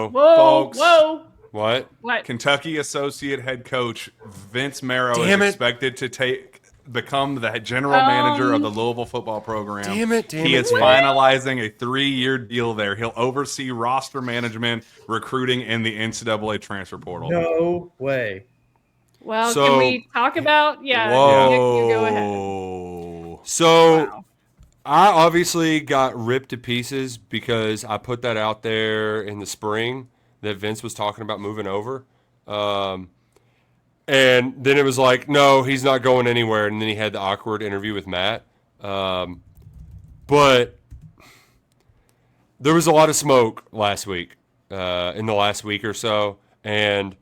folks. Whoa. What? Kentucky associate head coach Vince Marrow Damn is it. expected to become the general manager of the Louisville football program. Damn it. He is finalizing a 3-year deal there. He'll oversee roster management, recruiting, and the NCAA transfer portal. No way. Well, So- can we talk about? Whoa. Nick, you go ahead. So Wow. I obviously got ripped to pieces because I put that out there in the spring that Vince was talking about moving over. And then it was like, no, he's not going anywhere. And then he had the awkward interview with Matt. But there was a lot of smoke last week, in the last week or so. And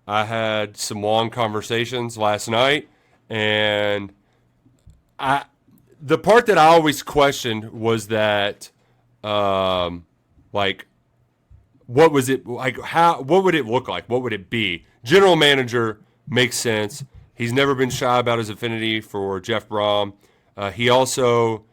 I had some long conversations last night. And the part that I always questioned was that, like, what was it like? What would it look like? What would it be? General manager makes sense. He's never been shy about his affinity for Jeff Brom. He also,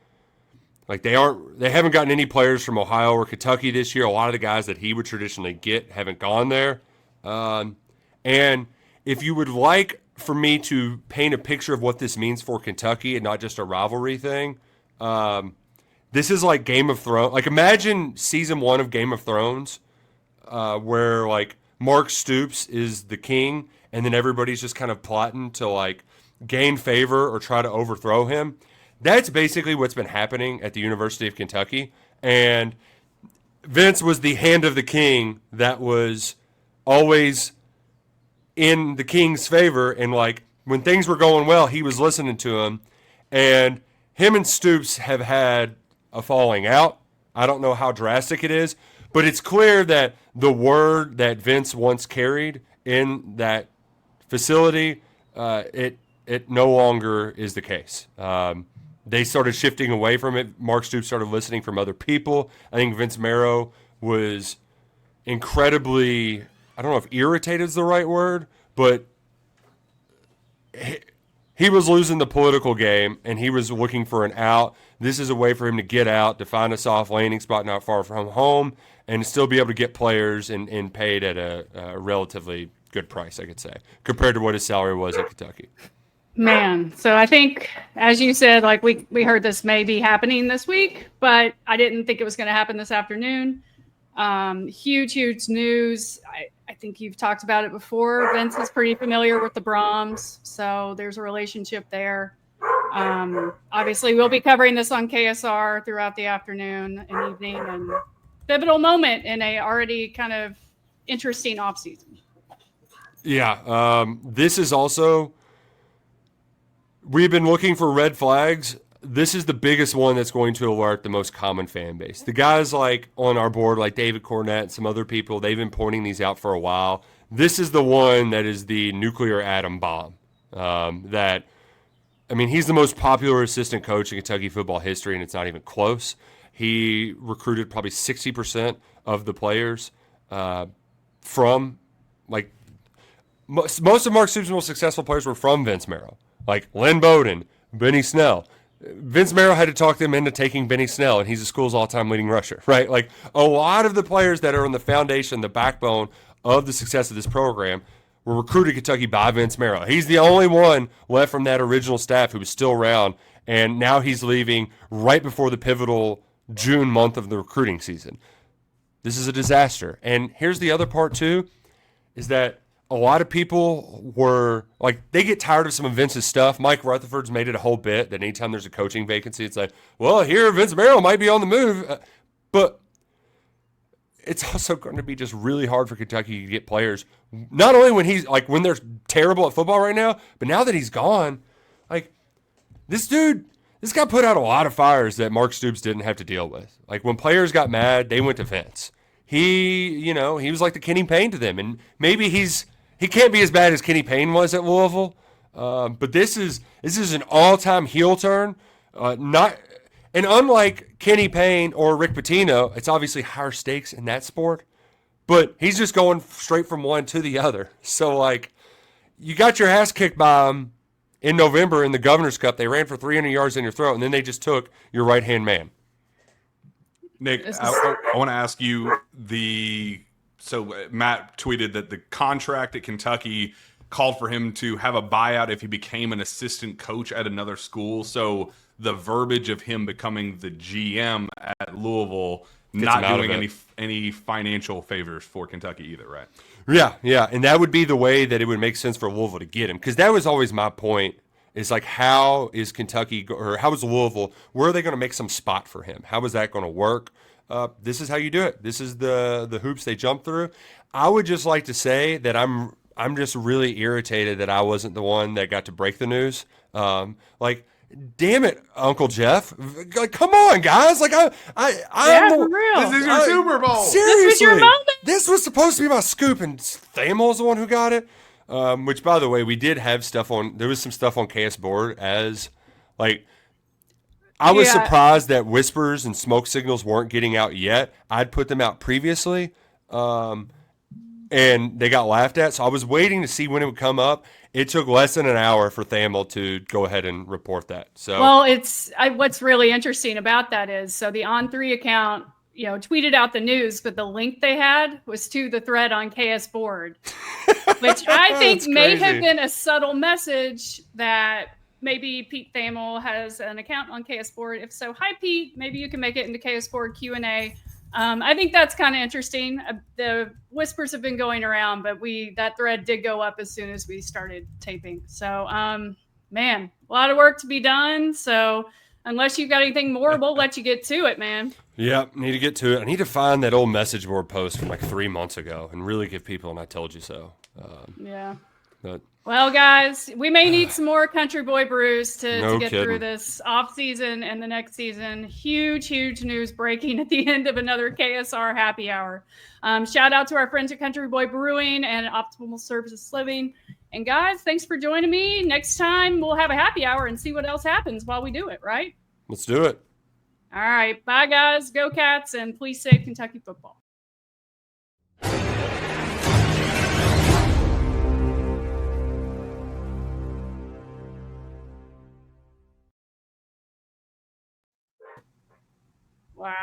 like, they haven't gotten any players from Ohio or Kentucky this year. A lot of the guys that he would traditionally get haven't gone there. And if you would like for me to paint a picture of what this means for Kentucky and not just a rivalry thing, this is like Game of Thrones. Like, imagine season 1 of Game of Thrones, where, like, Mark Stoops is the king, and then everybody's just kind of plotting to, like, gain favor or try to overthrow him. That's basically what's been happening at the University of Kentucky. And Vince was the hand of the king that was always in the king's favor. And, like, when things were going well, he was listening to him. And him and Stoops have had a falling out. I don't know how drastic it is, but it's clear that the word that Vince once carried in that facility, it no longer is the case. They started shifting away from it. Mark Stoops started listening from other people. I think Vince Marrow was incredibly, I don't know if irritated is the right word, but he was losing the political game, and he was looking for an out. This is a way for him to get out, to find a soft landing spot not far from home, and still be able to get players and paid at a relatively good price, I could say, compared to what his salary was at Kentucky. Man, so I think, as you said, like we heard this may be happening this week, but I didn't think it was going to happen this afternoon. Huge news. I think you've talked about it before. Vince is pretty familiar with the Brahms, so there's a relationship there. Obviously, we'll be covering this on KSR throughout the afternoon and evening, and pivotal moment in a already kind of interesting offseason. Yeah, this is also, we've been looking for red flags. This is the biggest one that's going to alert the most common fan base. The guys like on our board, like David Cornett and some other people, they've been pointing these out for a while. This is the one that is the nuclear atom bomb. He's the most popular assistant coach in Kentucky football history, and it's not even close. He recruited probably 60% of the players from, like, most of Mark Stoops' most successful players were from Vince Marrow, like Len Bowden, Benny Snell. Vince Marrow had to talk them into taking Benny Snell, and he's the school's all-time leading rusher, right? Like, a lot of the players that are in the foundation, the backbone of the success of this program, were recruited to Kentucky by Vince Marrow. He's the only one left from that original staff who was still around, and now he's leaving right before the pivotal June month of the recruiting season. This is a disaster. And here's the other part, too, is that a lot of people were, like, they get tired of some of Vince's stuff. Mike Rutherford's made it a whole bit that anytime there's a coaching vacancy, it's like, well, here Vince Marrow might be on the move. But it's also going to be just really hard for Kentucky to get players, not only when he's, like, when they're terrible at football right now, but now that he's gone, like, this guy put out a lot of fires that Mark Stoops didn't have to deal with. Like, when players got mad, they went to Vince. He was like the Kenny Payne to them, and maybe he can't be as bad as Kenny Payne was at Louisville, but this is an all-time heel turn. And unlike Kenny Payne or Rick Pitino, it's obviously higher stakes in that sport, but he's just going straight from one to the other. So, like, you got your ass kicked by him in November in the Governor's Cup. They ran for 300 yards in your throat, and then they just took your right-hand man. Nick, I want to ask you, Matt tweeted that the contract at Kentucky called for him to have a buyout if he became an assistant coach at another school. So the verbiage of him becoming the GM at Louisville not doing any financial favors for Kentucky either, right? Yeah, and that would be the way that it would make sense for Louisville to get him, because that was always my point. Is like, how is Kentucky or how is Louisville? Where are they going to make some spot for him? How is that going to work? This is how you do it. This is the hoops they jump through. I would just like to say that I'm just really irritated that I wasn't the one that got to break the news. Damn it, Uncle Jeff! Like, come on, guys! Like, I'm for real. This is your Super Bowl. Seriously, This was your moment. This was supposed to be my scoop, and Thamel's the one who got it. Which, by the way, we did have stuff on. There was some stuff on KS Board as, like, I was surprised that whispers and smoke signals weren't getting out yet. I'd put them out previously, and they got laughed at. So I was waiting to see when it would come up. It took less than an hour for Thamel to go ahead and report that. So, well, what's really interesting about that is, so the On3 account, tweeted out the news, but the link they had was to the thread on KS Board, which I think may have been a subtle message that maybe Pete Thamel has an account on KS Board. If so, hi Pete, maybe you can make it into KS Board Q&A. I think that's kind of interesting. The whispers have been going around, but that thread did go up as soon as we started taping. So, man, a lot of work to be done. So unless you've got anything more, we'll let you get to it, man. Yep, need to get to it. I need to find that old message board post from like 3 months ago and really give people an I told you so. Well, guys, we may need some more Country Boy Brews to get through this off season and the next season. Huge news breaking at the end of another KSR Happy Hour. Shout out to our friends at Country Boy Brewing and Optimal Services Living. And guys, thanks for joining me. Next time we'll have a happy hour and see what else happens while we do it, right? Let's do it. All right. Bye, guys. Go Cats, and please save Kentucky football. Wow.